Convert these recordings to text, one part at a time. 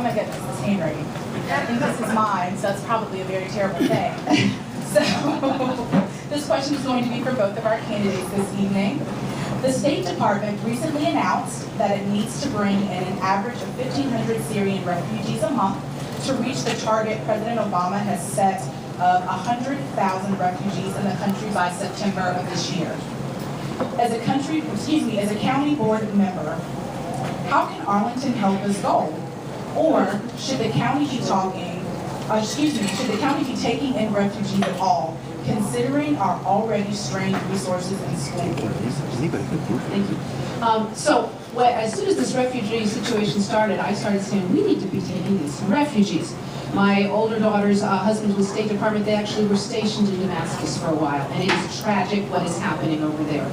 oh my goodness, this handwriting. I think this is mine, so that's probably a very terrible thing. So, this question is going to be for both of our candidates this evening. The State Department recently announced that it needs to bring in an average of 1,500 Syrian refugees a month to reach the target President Obama has set of 100,000 refugees in the country by September of this year. As a county board member, how can Arlington help this goal? Or should the county be should the county be taking in refugees at all, considering our already strained resources in school boards? Thank you. As soon as this refugee situation started, I started saying we need to be taking these refugees. My older daughter's husband was State Department. They actually were stationed in Damascus for a while, and it is tragic what is happening over there.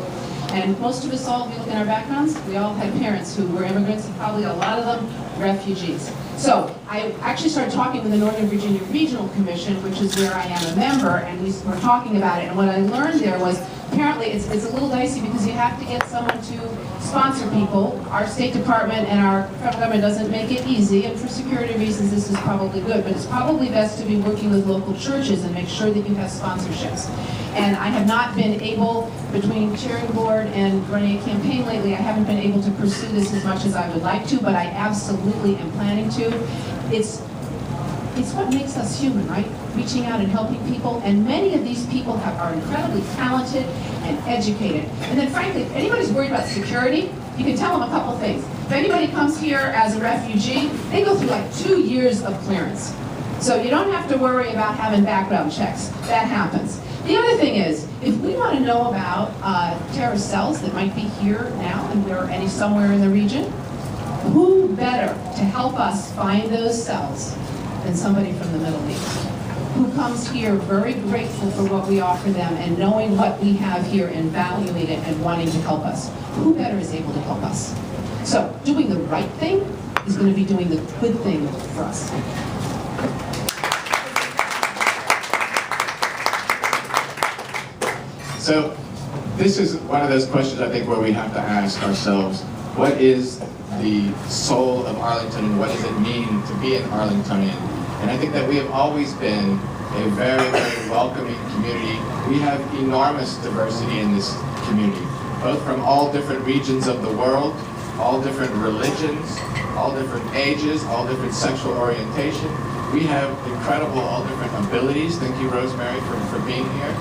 And most of us all, if you look at our backgrounds, we all had parents who were immigrants, and probably a lot of them refugees. So I actually started talking with the Northern Virginia Regional Commission, which is where I am a member, and we were talking about it. And what I learned there was, apparently it's a little dicey because you have to get someone to sponsor people. Our State Department and our federal government doesn't make it easy, and for security reasons this is probably good, but it's probably best to be working with local churches and make sure that you have sponsorships. And I have not been able, between chairing board and running a campaign lately, I haven't been able to pursue this as much as I would like to, but I absolutely am planning to. It's what makes us human, right? Reaching out and helping people, and many of these people are incredibly talented and educated. And then frankly, if anybody's worried about security, you can tell them a couple things. If anybody comes here as a refugee, they go through like 2 years of clearance. So you don't have to worry about having background checks. That happens. The other thing is, if we want to know about terrorist cells that might be here now and somewhere in the region, who better to help us find those cells than somebody from the Middle East, who comes here very grateful for what we offer them and knowing what we have here and valuing it and wanting to help us. Who better is able to help us? So doing the right thing is going to be doing the good thing for us. So this is one of those questions I think where we have to ask ourselves, what is the soul of Arlington and what does it mean to be an Arlingtonian? And I think that we have always been a very, very welcoming community. We have enormous diversity in this community, both from all different regions of the world, all different religions, all different ages, all different sexual orientation. We have incredible, all different abilities. Thank you, Rosemary, for being here.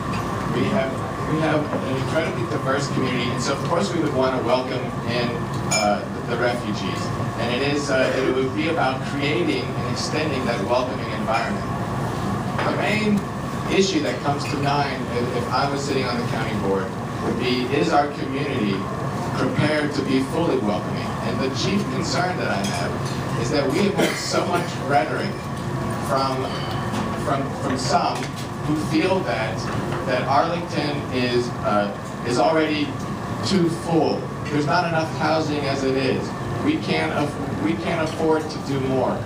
We have an incredibly diverse community, and so of course we would want to welcome in the refugees. And it would be about creating and extending that welcoming environment. The main issue that comes to mind if I was sitting on the county board would be, is our community prepared to be fully welcoming? And the chief concern that I have is that we have had so much rhetoric from some who feel that Arlington is already too full. There's not enough housing as it is. We can't afford to do more.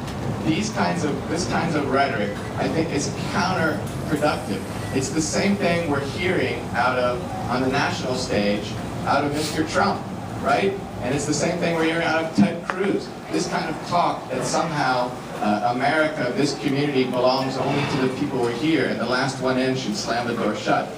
This kinds of rhetoric, I think, is counterproductive. It's the same thing we're hearing on the national stage out of Mr. Trump, right? And it's the same thing we're hearing out of Ted Cruz. This kind of talk that somehow America, this community, belongs only to the people who are here, and the last one in should slam the door shut.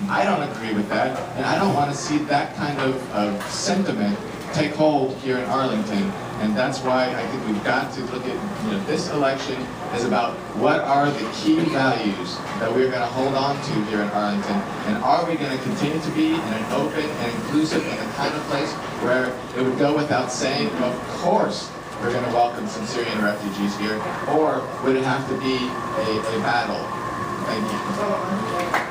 I don't agree with that, and I don't want to see that kind of sentiment take hold here in Arlington. And that's why I think we've got to look at, this election is about what are the key values that we're going to hold on to here in Arlington, and are we going to continue to be in an open and inclusive and the kind of place where it would go without saying, of course we're going to welcome some Syrian refugees here, or would it have to be a battle? Thank you.